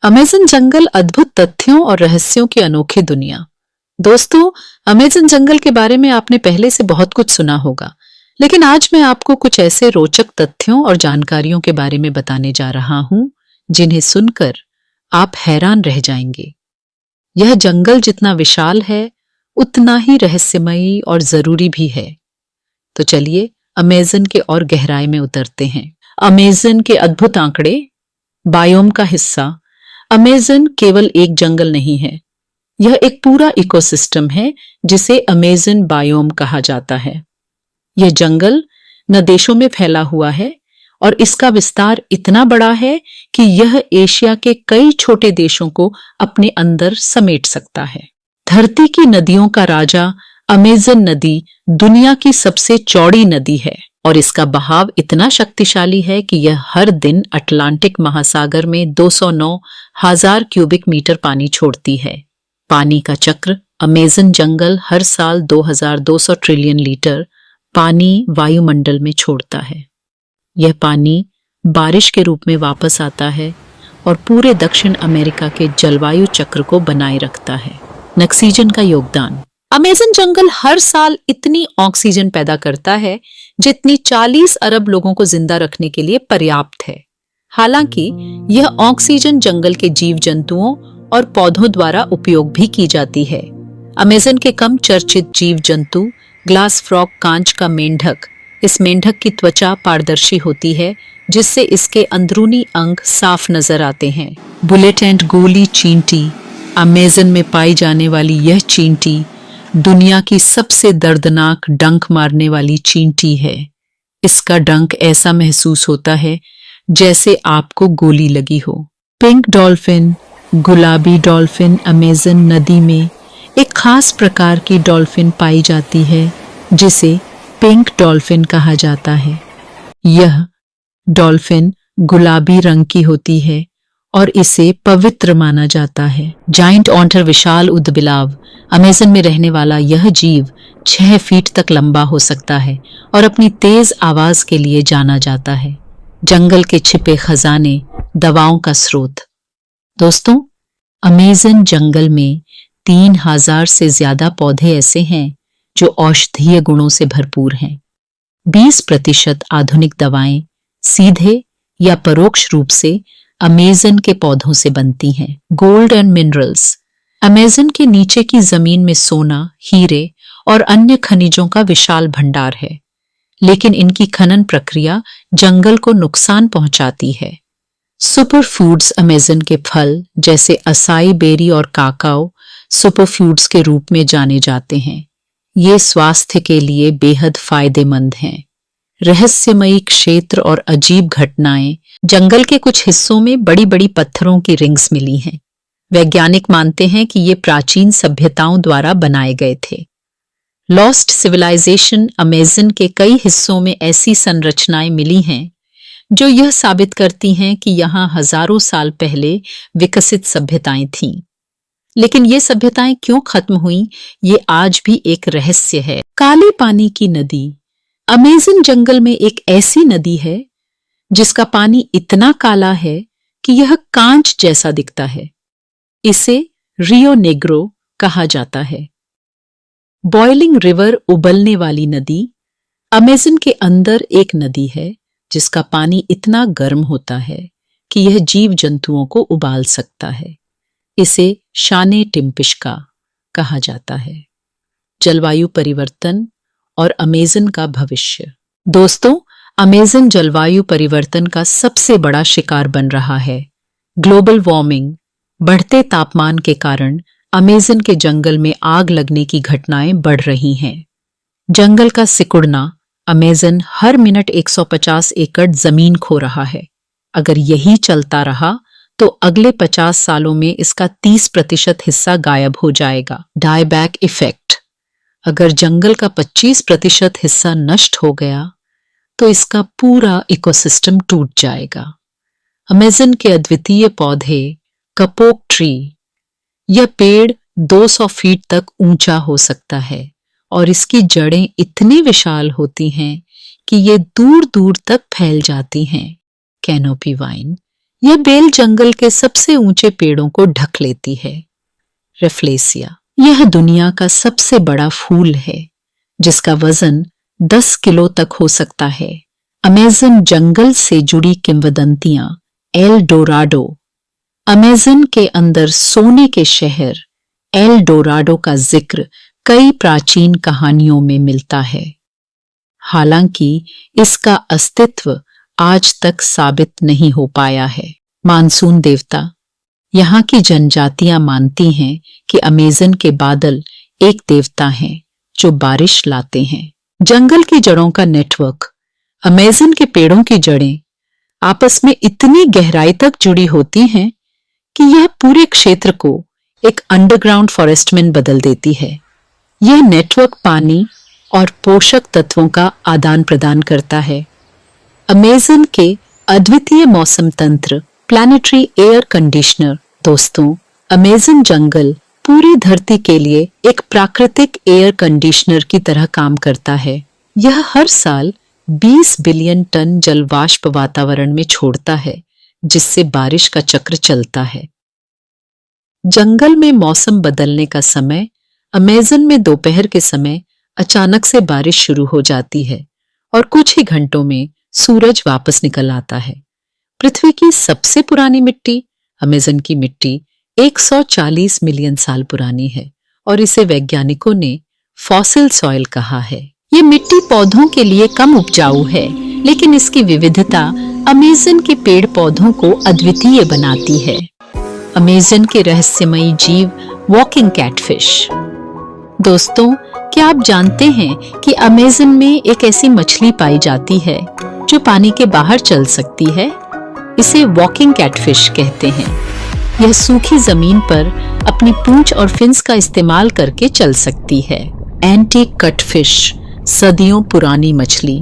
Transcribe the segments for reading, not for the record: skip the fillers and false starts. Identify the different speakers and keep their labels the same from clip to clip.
Speaker 1: Amazon जंगल अद्भुत तथ्यों और रहस्यों की अनोखी दुनिया। दोस्तों, अमेज़न जंगल के बारे में आपने पहले से बहुत कुछ सुना होगा, लेकिन आज मैं आपको कुछ ऐसे रोचक तथ्यों और जानकारियों के बारे में बताने जा रहा हूं, जिन्हें सुनकर आप हैरान रह जाएंगे। यह जंगल जितना विशाल है, उतना ही रहस्यमयी और जरूरी भी है। तो चलिए अमेज़न के और गहराई में उतरते हैं। अमेज़न के अद्भुत आंकड़े। बायोम का हिस्सा। अमेज़न केवल एक जंगल नहीं है, यह एक पूरा इकोसिस्टम है जिसे अमेज़न बायोम कहा जाता है। यह जंगल न देशों में फैला हुआ है और इसका विस्तार इतना बड़ा है कि यह एशिया के कई छोटे देशों को अपने अंदर समेट सकता है। धरती की नदियों का राजा अमेज़न नदी दुनिया की सबसे चौड़ी नदी है और इसका बहाव इतना शक्तिशाली है कि यह हर दिन अटलांटिक महासागर में 209,000 क्यूबिक मीटर पानी छोड़ती है। पानी का चक्र। अमेज़न जंगल हर साल 2200 ट्रिलियन लीटर पानी वायुमंडल में छोड़ता है। यह पानी बारिश के रूप में वापस आता है और पूरे दक्षिण अमेरिका के जलवायु चक्र को बनाए रखता है। ऑक्सीजन का योगदान। अमेज़न जंगल हर साल इतनी ऑक्सीजन पैदा करता है जितनी 40 अरब लोगों को जिंदा रखने के लिए पर्याप्त है। हालांकि यह ऑक्सीजन जंगल के जीव जंतुओं और पौधों द्वारा उपयोग भी की जाती है। अमेज़न के कम चर्चित जीव जंतु ग्लास फ्रॉग, कांच का मेंढक। इस मेंढक की त्वचा पारदर्शी होती है जिससे इसके अंदरूनी अंग साफ नजर आते हैं। बुलेट एंड गोली चींटी। अमेज़न में पाई जाने वाली यह चींटी दुनिया की सबसे दर्दनाक डंक मारने वाली चींटी है। इसका डंक ऐसा महसूस होता है जैसे आपको गोली लगी हो। Pink dolphin. गुलाबी डॉल्फिन। अमेज़न नदी में एक खास प्रकार की डॉल्फिन पाई जाती है जिसे पिंक डॉल्फिन कहा जाता है। यह डॉल्फिन गुलाबी रंग की होती है और इसे पवित्र माना जाता है। Giant otter. विशाल उदबिलाव। अमेज़न में रहने वाला यह जीव 6 फीट तक लंबा हो सकता है और अपनी तेज आवाज के लिए जाना जाता है। जंगल के छिपे खजाने। दवाओं का स्रोत। दोस्तों, अमेज़न जंगल में 3000 से ज्यादा पौधे ऐसे हैं जो औषधीय गुणों से भरपूर हैं। 20% आधुनिक दवाएं सीधे या परोक्ष रूप से अमेज़न के पौधों से बनती हैं। Gold and minerals. अमेज़न के नीचे की जमीन में सोना, हीरे और अन्य खनिजों का विशाल भंडार है, लेकिन इनकी खनन प्रक्रिया जंगल को नुकसान पहुंचाती है। Super foods. अमेज़न के फल जैसे असाई बेरी और काकाओ सुपर फूड्स के रूप में जाने जाते हैं। ये स्वास्थ्य के लिए बेहद फायदेमंद हैं। रहस्यमयी क्षेत्र और अजीब घटनाएं। जंगल के कुछ हिस्सों में बड़ी बड़ी पत्थरों की रिंग्स मिली हैं। वैज्ञानिक मानते हैं कि ये प्राचीन सभ्यताओं द्वारा बनाए गए थे। Lost civilisation. अमेज़न के कई हिस्सों में ऐसी संरचनाएं मिली हैं जो यह साबित करती हैं कि यहाँ हजारों साल पहले विकसित सभ्यताएं थीं। लेकिन ये सभ्यताएं क्यों खत्म हुई, ये आज भी एक रहस्य है। काले पानी की नदी। अमेज़न जंगल में एक ऐसी नदी है जिसका पानी इतना काला है कि यह कांच जैसा दिखता है। इसे रियो नेग्रो कहा जाता है। Boiling river. उबलने वाली नदी। अमेज़न के अंदर एक नदी है जिसका पानी इतना गर्म होता है कि यह जीव जंतुओं को उबाल सकता है। इसे शाने टिम्पिश्का कहा जाता है। जलवायु परिवर्तन और अमेज़न का भविष्य। दोस्तों, अमेज़न जलवायु परिवर्तन का सबसे बड़ा शिकार बन रहा है। Global warming. बढ़ते तापमान के कारण अमेज़न के जंगल में आग लगने की घटनाएं बढ़ रही हैं। जंगल का सिकुड़ना। अमेज़न हर मिनट 150 एकड़ जमीन खो रहा है। अगर यही चलता रहा तो अगले 50 सालों में इसका 30% हिस्सा गायब हो जाएगा। Dieback effect. अगर जंगल का 25% हिस्सा नष्ट हो गया तो इसका पूरा इकोसिस्टम टूट जाएगा। अमेज़न के अद्वितीय पौधे। Kapok tree. यह पेड़ 200 फीट तक ऊंचा हो सकता है और इसकी जड़ें इतनी विशाल होती हैं कि ये दूर दूर तक फैल जाती हैं। Canopy wine. यह बेल जंगल के सबसे ऊंचे पेड़ों को ढक लेती है। रेफ्लेसिया, यह दुनिया का सबसे बड़ा फूल है जिसका वजन 10 किलो तक हो सकता है। अमेज़न जंगल से जुड़ी किंवदंतियां, एल डोराडो, अमेज़न के अंदर सोने के शहर एल डोराडो का जिक्र कई प्राचीन कहानियों में मिलता है। हालांकि इसका अस्तित्व आज तक साबित नहीं हो पाया है। मानसून देवता, यहाँ की जनजातियां मानती हैं कि अमेज़न के बादल एक देवता हैं जो बारिश लाते हैं। जंगल की जड़ों का नेटवर्क, अमेज़न के पेड़ों की जड़ें आपस में इतनी गहराई तक जुड़ी होती हैं कि यह पूरे क्षेत्र को एक अंडरग्राउंड फॉरेस्ट में बदल देती है। यह नेटवर्क पानी और पोषक तत्वों का आदान प्रदान करता है। अमेज़न के अद्वितीय मौसम तंत्र, प्लैनेटरी एयर कंडीशनर। दोस्तों, अमेज़न जंगल पूरी धरती के लिए एक प्राकृतिक एयर कंडीशनर की तरह काम करता है। यह हर साल 20 बिलियन टन जलवाष्प वातावरण में छोड़ता है, जिससे बारिश का चक्र चलता है। जंगल में मौसम बदलने का समय, अमेज़न में दोपहर के समय अचानक से बारिश शुरू हो जाती है और कुछ ही घंटों में सूरज वापस निकल आता है। पृथ्वी की सबसे पुरानी मिट्टी, अमेज़न की मिट्टी 140 मिलियन साल पुरानी है और इसे वैज्ञानिकों ने फॉसिल सॉइल कहा है। ये मिट्टी पौधों के लिए कम उपजाऊ है, लेकिन इसकी विविधता अमेज़न के पेड़ पौधों को अद्वितीय बनाती है। अमेज़न के रहस्यमयी जीव वॉकिंग कैटफिश। दोस्तों, क्या आप जानते हैं कि अमेज़न में एक ऐसी मछली पाई जाती है जो पानी के बाहर चल सकती है? इसे वॉकिंग कैटफिश कहते हैं। यह सूखी जमीन पर अपनी पूंछ और फिन्स का इस्तेमाल करके चल सकती है। एंटीक कटफिश, सदियों पुरानी मछली।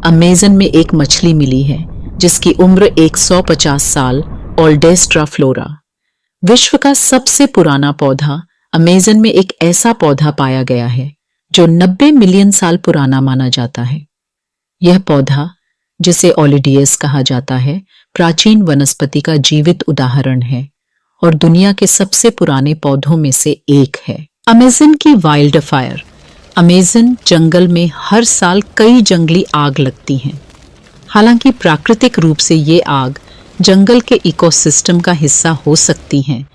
Speaker 1: अमेज़न में एक मछली मिली है जिसकी उम्र 150 साल, ओल्डेस्ट्रा फ्लोरा। विश्व का सबसे पुराना पौधा, अमेज़न में एक ऐसा पौधा पाया गया है जो 90 मिलियन साल पुराना माना जाता है। यह पौधा, जिसे ओलिडियस कहा जाता है, प्राचीन वनस्पति का जीवित उदाहरण है और दुनिया के सबसे पुराने पौधों में से एक है। अमेज़न की वाइल्ड फायर। अमेज़न जंगल में हर साल कई जंगली आग लगती हैं। हालांकि प्राकृतिक रूप से ये आग जंगल के इकोसिस्टम का हिस्सा हो सकती हैं,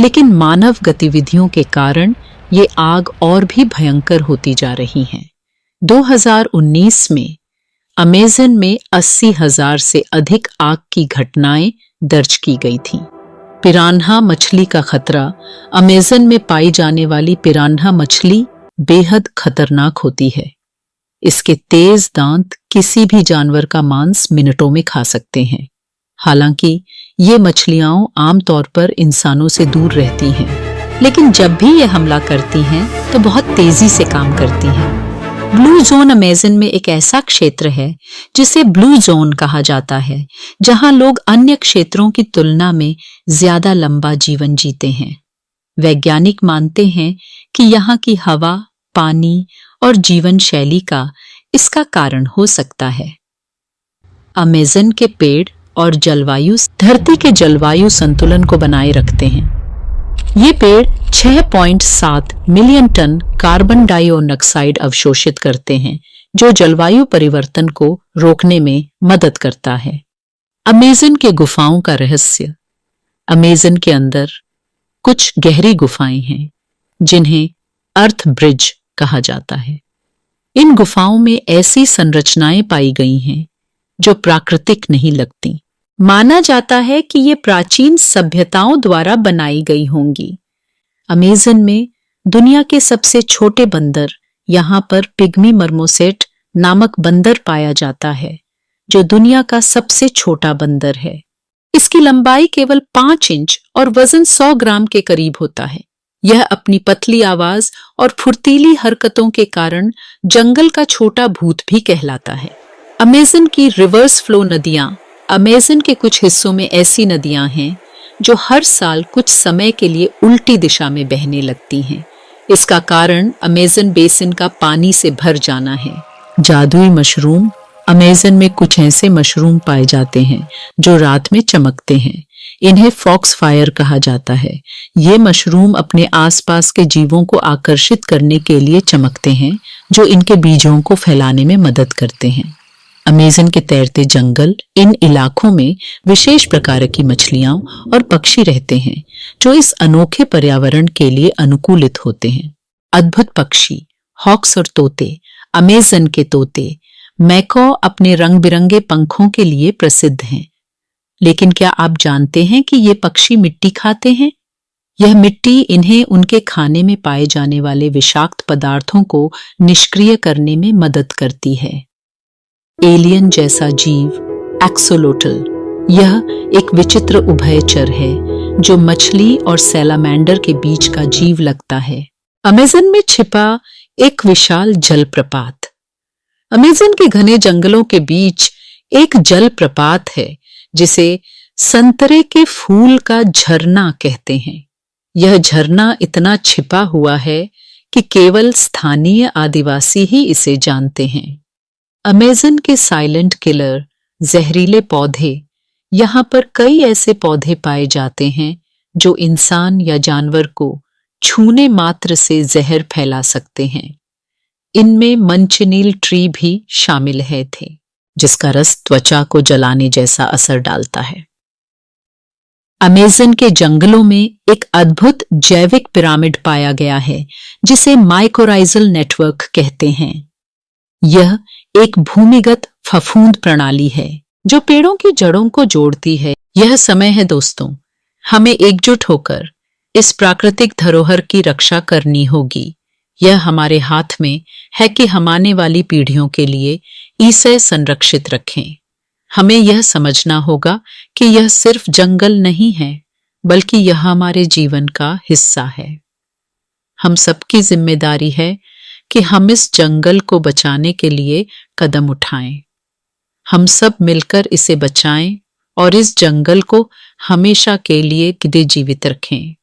Speaker 1: लेकिन मानव गतिविधियों के कारण ये आग और भी भयंकर होती जा रही हैं। 2019 में अमेज़न में 80,000 से अधिक आग की घटनाएं दर्ज की गई थीं। पिरान्हा मछली का खतरा। अमेज़न में पाई जाने वाली पिरान्हा मछली बेहद खतरनाक होती है। इसके तेज दांत किसी भी जानवर का मांस मिनटों में खा सकते हैं। हालांकि ये मछलियां आमतौर पर इंसानों से दूर रहती हैं, लेकिन जब भी ये हमला करती हैं तो बहुत तेजी से काम करती हैं। ब्लू जोन अमेज़न में एक ऐसा क्षेत्र है जिसे ब्लू जोन कहा जाता है, जहां लोग अन्य क्षेत्रों की तुलना में ज्यादा लंबा जीवन जीते हैं। वैज्ञानिक मानते हैं कि यहाँ की हवा, पानी और जीवन शैली का इसका कारण हो सकता है। अमेज़न के पेड़ और जलवायु धरती के जलवायु संतुलन को बनाए रखते हैं। ये पेड़ 6.7 मिलियन टन कार्बन डाइऑक्साइड अवशोषित करते हैं, जो जलवायु परिवर्तन को रोकने में मदद करता है। अमेज़न के गुफाओं का रहस्य। अमेज़न के अंदर कुछ गहरी गुफाएं हैं जिन्हें अर्थ ब्रिज कहा जाता है। इन गुफाओं में ऐसी संरचनाएं पाई गई हैं जो प्राकृतिक नहीं लगती। माना जाता है कि ये प्राचीन सभ्यताओं द्वारा बनाई गई होंगी। अमेज़न में दुनिया के सबसे छोटे बंदर, यहाँ पर पिग्मी मर्मोसेट नामक बंदर पाया जाता है, जो दुनिया का सबसे छोटा बंदर है। इसकी लंबाई केवल 5 इंच और वजन 100 ग्राम के करीब होता है। यह अपनी पतली आवाज और फुर्तीली हरकतों के कारण जंगल का छोटा भूत भी कहलाता है। अमेज़न की रिवर्स फ्लो नदियां। अमेज़न के कुछ हिस्सों में ऐसी नदियां हैं जो हर साल कुछ समय के लिए उल्टी दिशा में बहने लगती हैं। इसका कारण अमेज़न बेसिन का पानी से भर जाना है। जादुई मशरूम। अमेज़न में कुछ ऐसे मशरूम पाए जाते हैं जो रात में चमकते हैं। इन्हें फॉक्स फायर कहा जाता है। ये मशरूम अपने आसपास के जीवों को आकर्षित करने के लिए चमकते हैं, जो इनके बीजों को फैलाने में मदद करते हैं। अमेज़न के तैरते जंगल, इन इलाकों में विशेष प्रकार की मछलियां और पक्षी रहते हैं जो इस अनोखे पर्यावरण के लिए अनुकूलित होते हैं। अद्भुत पक्षी, हॉक्स और तोते। अमेज़न के तोते मैकॉ अपने रंग बिरंगे पंखों के लिए प्रसिद्ध हैं। लेकिन क्या आप जानते हैं कि ये पक्षी मिट्टी खाते हैं? यह मिट्टी इन्हें उनके खाने में पाए जाने वाले विषाक्त पदार्थों को निष्क्रिय करने में मदद करती है। एलियन जैसा जीव, एक्सोलोटल। यह एक विचित्र उभयचर है जो मछली और सैलामेंडर के बीच का जीव लगता है। अमेज़न में छिपा एक विशाल जलप्रपात। अमेज़न के घने जंगलों के बीच एक जलप्रपात है जिसे संतरे के फूल का झरना कहते हैं। यह झरना इतना छिपा हुआ है कि केवल स्थानीय आदिवासी ही इसे जानते हैं। अमेज़न के साइलेंट किलर, जहरीले पौधे। यहाँ पर कई ऐसे पौधे पाए जाते हैं जो इंसान या जानवर को छूने मात्र से जहर फैला सकते हैं। इनमें मंचनील ट्री भी शामिल है थे, जिसका रस त्वचा को जलाने जैसा असर डालता है। अमेज़न के जंगलों में एक अद्भुत जैविक पिरामिड पाया गया है जिसे माइकोराइजल नेटवर्क कहते हैं। यह एक भूमिगत फफूंद प्रणाली है जो पेड़ों की जड़ों को जोड़ती है। यह समय है दोस्तों, हमें एकजुट होकर इस प्राकृतिक धरोहर की रक्षा करनी होगी। यह हमारे हाथ में है कि हम आने वाली पीढ़ियों के लिए इसे संरक्षित रखें। हमें यह समझना होगा कि यह सिर्फ जंगल नहीं है, बल्कि यह हमारे जीवन का हिस्सा है। हम सबकी जिम्मेदारी है कि हम इस जंगल को बचाने के लिए कदम उठाएं। हम सब मिलकर इसे बचाएं और इस जंगल को हमेशा के लिए जीवित रखें।